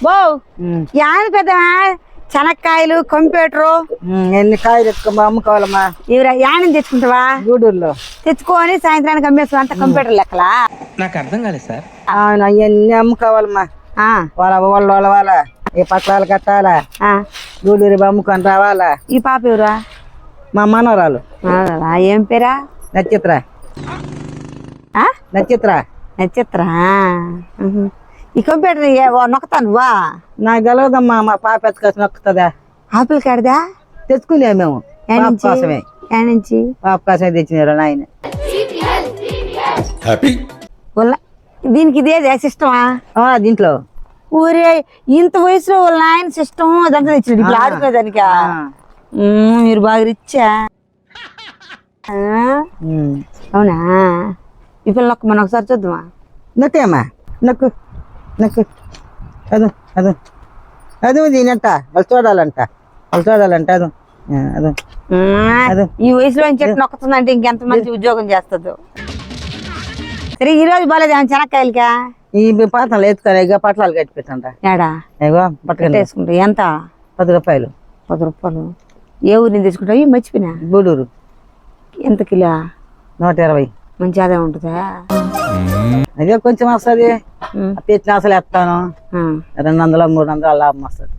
బో యాన పెద్ద శనక్కాయలు కంప్యూటరు ఎన్ని కాయలు ఎత్తుకో అమ్ముకోవాలమ్మా. ఇవి యానం తెచ్చుకుంటావా? గూడూరులో తెచ్చుకొని సాయంత్రానికి అమ్మేస్తాం అంత కంప్యూటర్ లెక్కలా. నాకు అర్థం కాలేదు సార్. అవన్నీ అమ్ముకోవాలమ్మా. వాళ్ళ ఈ పట్లాలు కట్టాలా, గూడూరు అమ్ముకొని రావాలా. ఈ పాప ఎవరా? మా మనవరాలు. ఏం పేరా? నక్షత్ర. నక్షత్ర. నక్షత్ర. ఈ కంప్యూటర్ నొక్కుతాను వా. నాకు తెలవదమ్మా, మా పాప ఎత్తుకొచ్చి నొక్కుతుందా? ఆపిల్ కాడదా తెచ్చుకునే మేము కోసమే. నుంచి పాప కోసమే తెచ్చినారు నాయన. దీనికి ఇదే సిస్టమా? దీంట్లో ఊరే ఇంత వయసులో వాళ్ళ ఆయన సిస్టమ్ అదంతా తెచ్చాడు ఇప్పుడు ఆడుకునేదానికా? మీరు బాగా రిచ్చా? అవునా? ఈ పిల్ల నొక్క మనం ఒకసారి చూద్దామా? నొక్కేమ్మా, నొక్కు నొక్కు. అదు అదు అదు దీనంట వాళ్ళు చూడాలంట, వాళ్ళు చూడాలంట. అదు అదు అదు ఈ వయసులో చెట్టు నొక్కుతుందంటే ఇంకెంత మంచి ఉద్యోగం చేస్తుందో. సరే ఈ రోజు బాగాలేదు ఏమైనా శనక్కాయలకా? ఈ పాత్రలు ఎత్తుకొని ఇక పట్లాలు కట్టి పెట్టంట. ఏడా ఇగో పట్టుకొని వేసుకుంటా. ఎంత? 10 రూపాయలు. 10 రూపాయలు. ఏ ఊరు నేను తెచ్చుకుంటావు? మర్చిపోయినా. గూడూరు. ఎంత కిలో? 120. మంచి ఆదాయం ఉంటుందా? అదే కొంచెం వస్తుంది. పెట్టిన అసలు ఎత్తాను 200 300 లాభం వస్తుంది.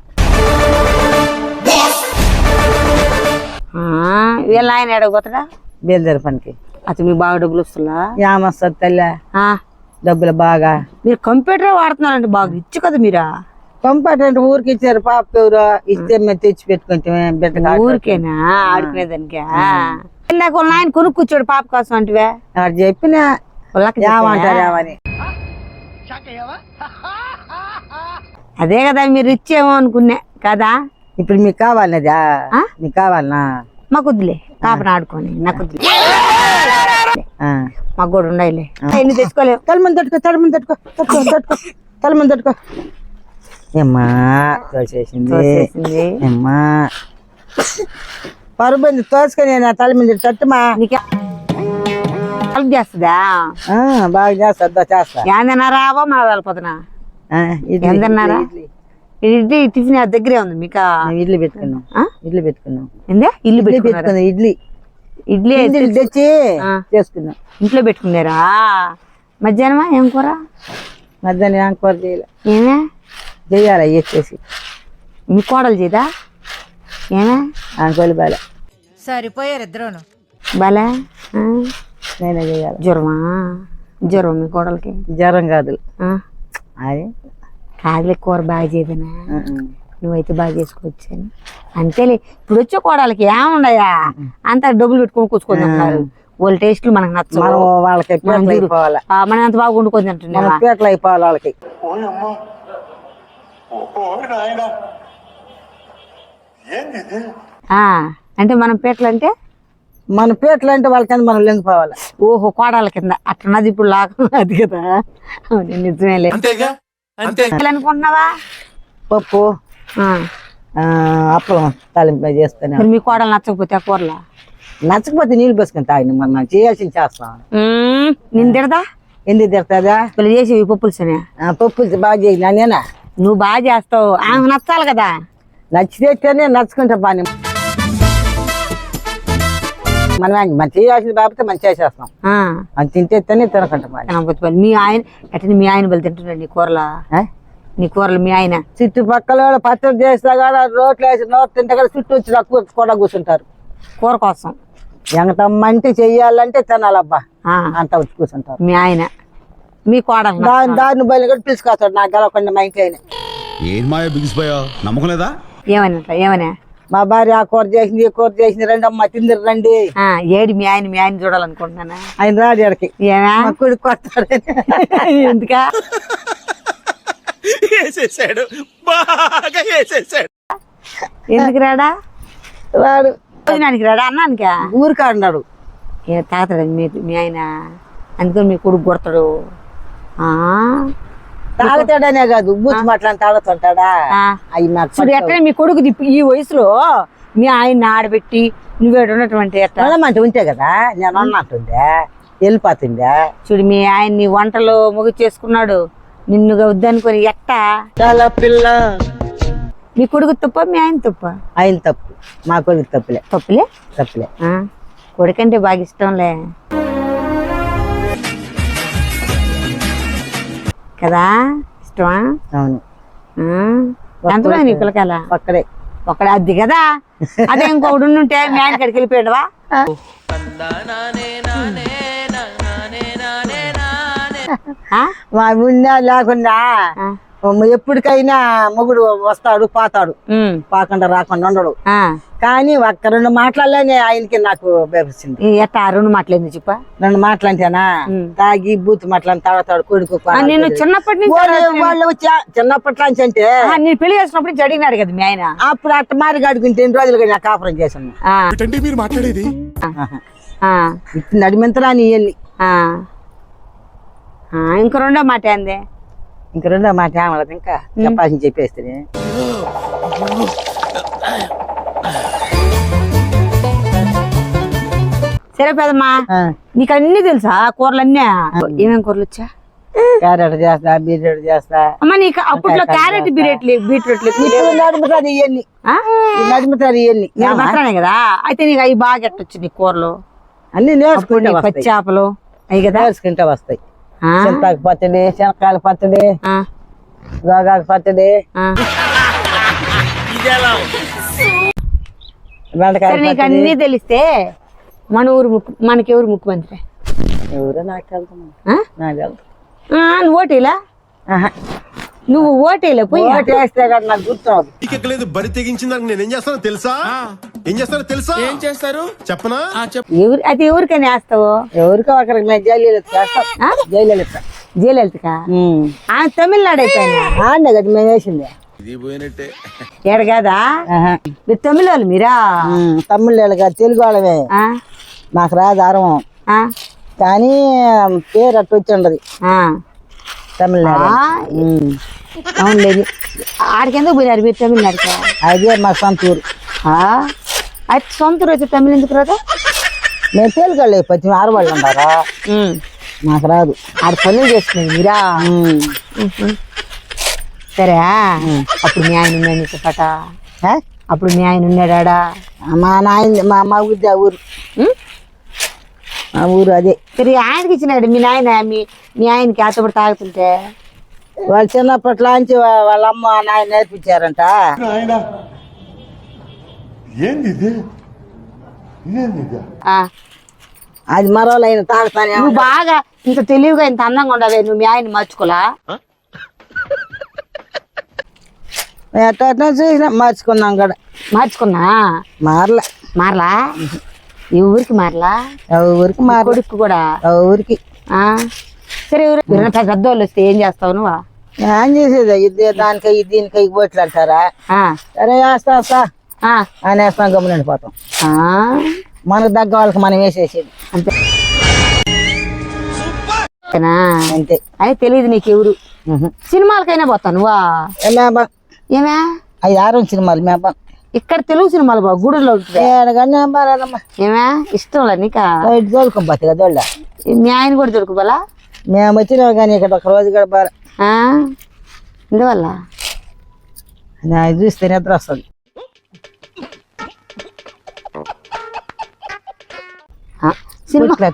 వీళ్ళ ఆయన ఎడగపోతాడా? బేల్దేరు పనికి. అతను మీకు బాగా డబ్బులు వస్తుందా? ఏమొస్తుంది తల్లి డబ్బులు బాగా. మీరు కంప్యూటర్ వాడుతున్నారంటే బాగా ఇచ్చు కదా మీరా? కంప్యూటర్ అంటే ఊరికి ఇచ్చారు. పాప ఎవరు ఇస్తే మేము తెచ్చి పెట్టుకుంటే బిడ్డ ఊరికేనా ఆడుకునేదానికా? నాకు వాళ్ళ ఆయన కొనుక్కు కూర్చోడు పాప కోసం అంటే చెప్పిన ఏమంటారు ఏమని. అదే కదా మీరు ఇచ్చేమో అనుకున్నా కదా. ఇప్పుడు మీకు కావాలదా? మీకు కావాలనా? మాకు వద్దులే, పాపను ఆడుకొని నాకు వద్దులే. మాకు కూడా ఉండాలి. ఎన్ని తెచ్చుకోలేవు. తలమంది తట్టుకో, తలమంది తట్టుకో, తట్టుకో తట్టుకో, తలమంది తట్టుకో. ఏమ్మా తోసేసింది. ఏమ్మా పరుబంది తోసుకొని తల మీద తట్టుమా. హెల్ప్ చేస్తుందా? బాగా చేస్తా చేస్తా. ఏందన్నారా మన వెళ్ళిపోతున్నా? ఏందన్నారా? ఇడ్లీ టిఫిన్ దగ్గరే ఉంది మీకు. ఇడ్లీ పెట్టుకున్నాం. ఇడ్లీ పెట్టుకున్నాం. ఏందే ఇల్లు పెట్టుకున్నాం? ఇడ్లీ ఇడ్లీ తెచ్చి చేసుకున్నాం. ఇంట్లో పెట్టుకున్నారా? మధ్యాహ్నమా ఏం కూర? మధ్యాహ్నం ఏం కూర చేయాలి? ఏమే చెయ్యాలి వేసేసి. మీ కోడలు చేయదా? ఏమే అనుకోవాలి బాలే. సరిపోయారు ఇద్దరును. బాలే నేనే చెయ్యాలి. జ్వరమా? జ్వరం మీ కోడలకి? జ్వరం కాదు అది కాదులే, కూర బాగా చేయదనా? నువ్వైతే బాగా చేసుకోవచ్చని అంతేలే. ఇప్పుడు వచ్చే కోడలకి ఏముండయా అంత డబ్బులు పెట్టుకొని కూర్చుకొని అంటున్నారు. వాళ్ళ టేస్ట్లు మనకు నచ్చవు. వాళ్ళకి మనం ఎంత బాగా వండుకొని తింటున్నాం. పేటలు అయిపోవాలి వాళ్ళకి. అంటే మనం పేటలు అంటే మన పేటలు అంటే వాళ్ళకి మనం లొంగిపోవాలి. ఓహో కోడాల కింద అట్లన్నది ఇప్పుడు లాగా అది కదా. నిజమేలే అనుకుంటున్నావా? పప్పు అప్పలం తాలింపు చేస్తాను. మీ కోడలు నచ్చకపోతే ఆ కూరలా? నచ్చకపోతే నీళ్ళు పోసుకుని తాగిన మనం చేయాల్సింది చేస్తాం. నేను తిడదా? ఎందుకు తిడతాదా? వీళ్ళు చేసేవి పప్పులుసనే. పప్పులు బాగా చేసిన నేనా? నువ్వు బాగా చేస్తావు, ఆమె నచ్చాలి కదా. నచ్చితేనే నచ్చుకుంటా బాగా. మనం చేయాల్సింది బాబుతే మనం చేసేస్తాం. అది తింటేనే తినకుంటాం. మీ ఆయన ఎట్లా మీ ఆయన బలి తింటున్నాడు నీ కూరలా? నీ కూరలు మీ ఆయన చుట్టుపక్కల పచ్చడి చేస్తా కూడా రోట్లు వేసి నోరు తింటే కూడా చుట్టూ వచ్చి కూడా కూర్చుంటారు కూర కోసం. ఎంతమ్మ అంటే చెయ్యాలంటే తినాలబ్బా అంతా వచ్చి కూర్చుంటారు. మీ ఆయన మీ కోడలు దాన్ని బయలు కూడా పిలుచుకొస్తాడు. నాకు గెలవకుండా మా ఇంట్లో నమ్మకం లేదా? ఏమన్నా మా భార్య ఆ కూర చేసింది ఈ కూర చేసింది రండి అమ్మ తిందిరు రండి. ఏడి మీ ఆయన చూడాలనుకుంటున్నానా? ఆయన రాడు ఎడకి కొడుకు కొడతాడు. ఎందుకా? ఎందుకు రాడా? రాడు. భోజనానికి రాడా? అన్నానికా? ఊరికాడు. తాగుతాడు మీ ఆయన, అందుకని మీ కొడుకు కొడతాడు. తాగుతాడనే కాదు బూత్ మాట్లాడి తాగుతుంటాడా? అవి నాకు ఎక్కడ మీ కొడుకు ఈ వయసులో మీ ఆయన్ని ఆడబెట్టి నువ్వేడు ఉన్నటువంటి అంటే ఉంటే కదా నేను అన్నట్టుండే వెళ్ళిపోతుండే. చూడు మీ ఆయన్ని వంటలు ముగి చేసుకున్నాడు, నిన్ను వద్దనుకొని ఎట్టా చాలా పిల్ల మీ కొడుకు తప్ప మీ ఆయన తప్ప ఆయన తప్పు మా కొడుకు తప్పులే తప్పులే తప్పులే కొడుకంటే బాగా ఇష్టంలే కదా ఇష్టమా అవును ఎంతలో నీ పిల్లకాయల ఒక్కడే ఒక్కడే అది కదా అదే ఇంకొకడు ఉంటే మీ ఆయన కాడికి వెళ్ళిపోయాడువా మా ఉన్నా లేకున్నా ఎప్పటికైనా మొగుడు వస్తాడు పోతాడు పాకుండా రాకుండా ఉండడు కానీ ఒక్క 2 మాటలనే ఆయనకి నాకు బేపించింది ఎట్టా 2 మాటలేంది చెప్ప 2 మాటలంటేనా తాగి బూత్ మాటలని తాగుతాడు కొడుకు నేను చిన్నప్పటి నుంచి వాళ్ళు వచ్చా చిన్నప్పటి నుంచి అంటే నేను పెళ్లి చేసినప్పుడు నుంచి అడిగినాడు కదా మీ ఆయన అప్పుడు అట్ట మారి అడుగుంటే 2 రోజులుగా నాకు కాపురం చేశాను మీరు మాట్లాడేది ఇప్పుడు నడిమెంతరా నీ వెళ్ళి ఇంక 2వ మాట ఏంది ఇంక 2వ మాట ఏమలేదు ఇంకా చెప్పాల్సింది చెప్పేస్తే సరే పెదమ్మా నీకు అన్ని తెలుసా కూరలన్నీ ఏమేమి కూరలు వచ్చా క్యారెట్ చేస్తా బీట్రూట్ చేస్తా అమ్మా నీకు అప్పట్లో క్యారెట్ బీట్రూట్ నడుముతారు ఇవన్నీ నడుముతారు ఇవన్నీ మాట్లాడే కదా అయితే నీకు అవి బాగా ఎట్టొచ్చు నీ కూరలు అన్ని నేర్చుకుంటే పచ్చి చేపలు అవి కదా నేర్చుకుంటే వస్తాయి చింతాకు పచ్చడి శనక్కాయల పచ్చడి గోగాకు పచ్చడి సరే నీకు అన్ని తెలిస్తే మనకెవరు ముఖ్యమంత్రి ఎవరో నాకు వెళ్తాం నాకు వెళ్తాం నువ్వు ఓటేలా నువ్వు ఓటేలా పోయి ఓటేస్తే కదా నాకు గుర్తురాదు ఎక్కలేదు బరి తెగించింది నేను ఏం చేస్తానో తెలుసా ఏం చేస్తారు చెప్పనా ఎవరు అది ఎవరికైనా వేస్తావు ఎవరికో ఒకరికి నేను జయలలిత చేస్తాం జయలలితకా ఆమె తమిళనాడు అయిపోయినా ఆడే కదా మేము వేసింది ఏడు కదా మీరు తమిళ వాళ్ళు మీరా తమిళ కాదు తెలుగు వాళ్ళమే మాకు రాదు అరవం కానీ పేరు అట్టు వచ్చి ఉండదు తమిళనాడు అవునులేదు ఆడికెందుకు పోయినారు మీరు తమిళనాడుకా అదే మా సొంత ఊరు అయితే సొంత ఊరు అయితే తమిళ ఎందుకు రాదా మేము తెలుగు వాళ్ళు పచ్చి ఆడవాళ్ళు ఉంటారా మాకు రాదు ఆడ పనులు చేస్తున్నది మీరా సరే అప్పుడు మీ ఆయన ఉన్నాడు నీకు పట అప్పుడు మీ ఆయన ఉన్నాడా మా నాయన మా ఊరి ఆ ఊరు ఆ ఊరు అదే సరే ఆయనకి ఇచ్చినాడు మీ నాయన మీ ఆయనకి ఆతపడి తాగుతుంటే వాళ్ళు చిన్నప్పట్లాంచి వాళ్ళ అమ్మ నాయన నేర్పించారంట అది మరోళ్ళు అయిన తాగుతానే నువ్వు బాగా ఇంత తెలివిగా ఇంత అందంగా ఉండవే నువ్వు మీ ఆయన మర్చుకోలా ఎట్లా చూసినా మార్చుకున్నాం కూడా మార్చుకున్నా మారలా ఈ ఊరికి మారలా ఊరికి కొడుకు కూడా ఊరికి సరే ఎవరు పెద్దోళ్ళు వస్తే ఏం చేస్తావు నువ్వు ఏం చేసేది ఇది దానికై దీనికై ఓట్లు అంటారా సరే వేస్తా అనేస్తాం గమ్మున పోతాం మనకు దగ్గర వాళ్ళకి మనం వేసేసేది అంతే అంతే అయితే తెలియదు నీకెవరు సినిమాలకైనా పోతావు నువ్వా ఏమే 5-6 సినిమాలు మేపం ఇక్కడ తెలుగు సినిమాలు బాగా గుడిలో ఏమే ఇష్టంలా నీకా దొరకపోతే కదా దొళ్ళ మీ ఆయన కూడా దొరకపోలా మేము వచ్చినాం కానీ ఇక్కడ ఒక రోజు కూడా బాగా ఇందువల్ల చూస్తే నిద్ర వస్తుంది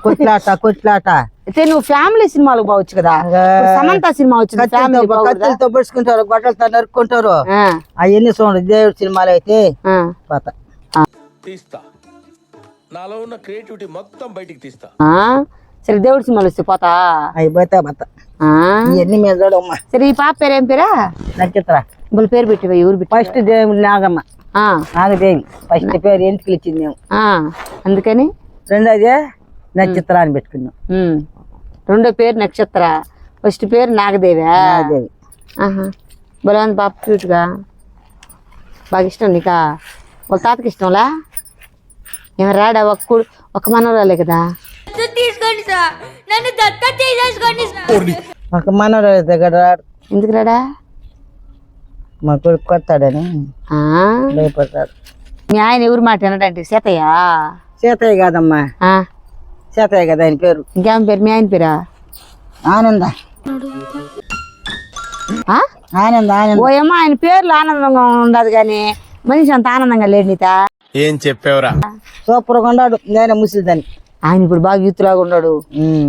కొట్లాట అయితే నువ్వు ఫ్యామిలీ సినిమాలు బావచ్చు కదా సమంత సినిమా వచ్చింది కత్తులతో పడుచుకుంటారు గొడ్డలతో నరుక్కుంటారు అవన్నీ చూడండి దేవుడి సినిమాలు అయితే పోతా తీస్తా నాలో ఉన్న క్రియేటివిటీ మొత్తం బయటికి తీస్తా సరే దేవుడి సినిమాలు వస్తే పోతా అవి పోతా ఇవన్నీ మీద చూడమ్మా సరే ఈ పాప పేరు ఏం పేరా నక్షత్ర వాళ్ళ పేరు పెట్టివా ఎవరు పెట్టి ఫస్ట్ దేవుడు నాగమ్మ నాగదేవి ఫస్ట్ పేరు ఎందుకు ఇచ్చింది మేము అందుకని రెండోది నక్షత్ర అని పెట్టుకున్నాం రెండో పేరు నక్షత్ర ఫస్ట్ పేరు నాగదేవి నాగదేవి బలవంత పాప క్యూట్గా బాగా ఇష్టం నీకా వాళ్ళ తాతకి ఇష్టంలా ఏమో రాడా ఒక మనవరాలే కదా తీసుకోండి సార్ నన్ను దత్తా తీసేసుకోండి సార్ ఒక మనవరాలు దగ్గర రాడు ఎందుకు రాడా మా కొడుకు కొడతాడని భయపడతాడు మీ ఆయన ఎవరు మాట వినడంటే సీతయ్య కాదమ్మా సీతయ్య కదా ఆయన పేరు ఇంకేం పేరు మీ ఆయన పేరా ఆనంద ఆ? ఆనందం ఆనందం ఓయమ్మ ఆయన పేర్లు ఆనందంగా ఉండదు కానీ మనిషి అంత ఆనందంగా లేడు నీత. ఏం చెప్పావురా? సూపర్గా ఉన్నాడు. నేను ముసలిదాన్ని. ఆయన ఇప్పుడు బాగా యూత్ లాగా ఉన్నాడు.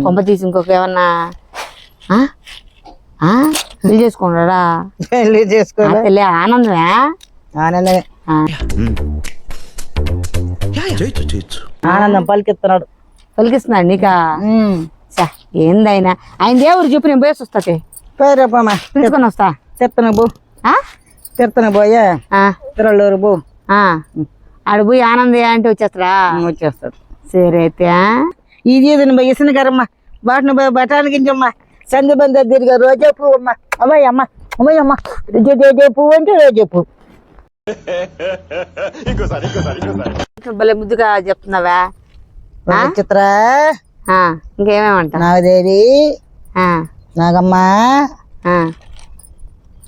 కొంప తీసి ఇంకొక ఏమన్నా పెళ్లి చేసుకున్నాడా? పెళ్లి చేసుకోలే. పెళ్ళి ఆనందమే. ఆనందమే. ఆనందం పలికిస్తున్నాడు. పలికిస్తున్నాడు నీకా? ఏందైనా ఆయన దేవుడు చెప్పు, నేను పోయేసి వస్తా. పేరేపమ్మా పిలుచుకొని వస్తా. తిత్తన బో తిత్తన పోయా తిరళ్ళూరు బో. ఆడ పోయి ఆనందయ్య అంటే వచ్చేస్తాడా? వచ్చేస్తాడు. సరే అయితే ఇది ఇసిన గారమ్మా వాటిని బఠానికి ఇంచమ్మా సంధి బంద తిరిగా రోజా పువ్వు అమ్మా. అమ్మాయమ్మ అమ్మాయమ్మ పువ్వు అంటే రోజా పువ్వు. భలే ముద్దుగా చెప్తున్నావా? చిత్ర ఇంకేమేమంటా? నాగదేవి నాగమ్మ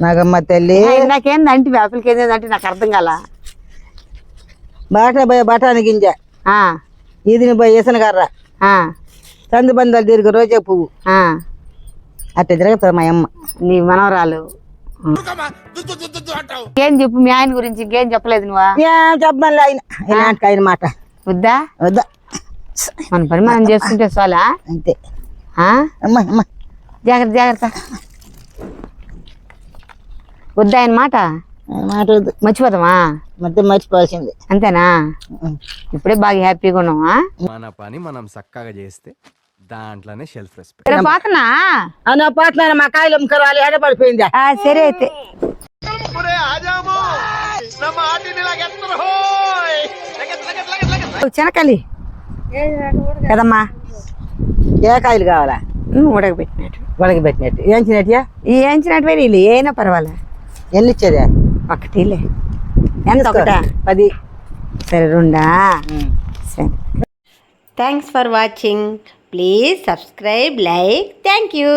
నాగమ్మ తల్లి. నాకేంది అంటే వేపలకి ఏంటంటే నాకు అర్థం కాల. బఠాని గింజ ఇది ఇసిన కర్ర సంధి బందాలు తిరిగి రోజా పువ్వు అట్లా తిరుగుతుంది మా అమ్మ. నీ మనవరాలు. ఏం చెప్పు మీ ఆయన గురించి, ఇంకేం చెప్పలేదు నువ్వా? చెప్పమని ఆయన మాట వద్దా? వద్దా. మన పని మనం చేసుకుంటే చాలా అంతే. అమ్మా జాగ్రత్త జాగ్రత్త. వద్దా ఆయన మాట? మాట వద్దు. మర్చిపోతామా? మొత్తం మర్చిపోవాల్సింది. అంతేనా? ఇప్పుడే బాగా హ్యాపీగా ఉన్నావా? మన పని మనం చక్కగా చేస్తే దాంట్లోనే షెల్ఫ్ రెస్పెక్ట్. పాతనా నా పాటలు మా కాయలు అమ్ముకోవాలి. ఎడపడిపోయిందా? సరే అయితే చెనకలి కదమ్మా. ఏ కాయలు కావాలా? ఉడకబెట్టినట్టు. ఉడకబెట్టినట్టు ఏంచినట్టుగా ఏంచినట్టు నీళ్ళు ఏనా పర్వాలే. ఎన్ని ఇచ్చేదా? ఒకటిలే. ఎంత? ఒకటా? 10. సరే 2. సరే. Thanks for watching. Please subscribe, like. Thank you.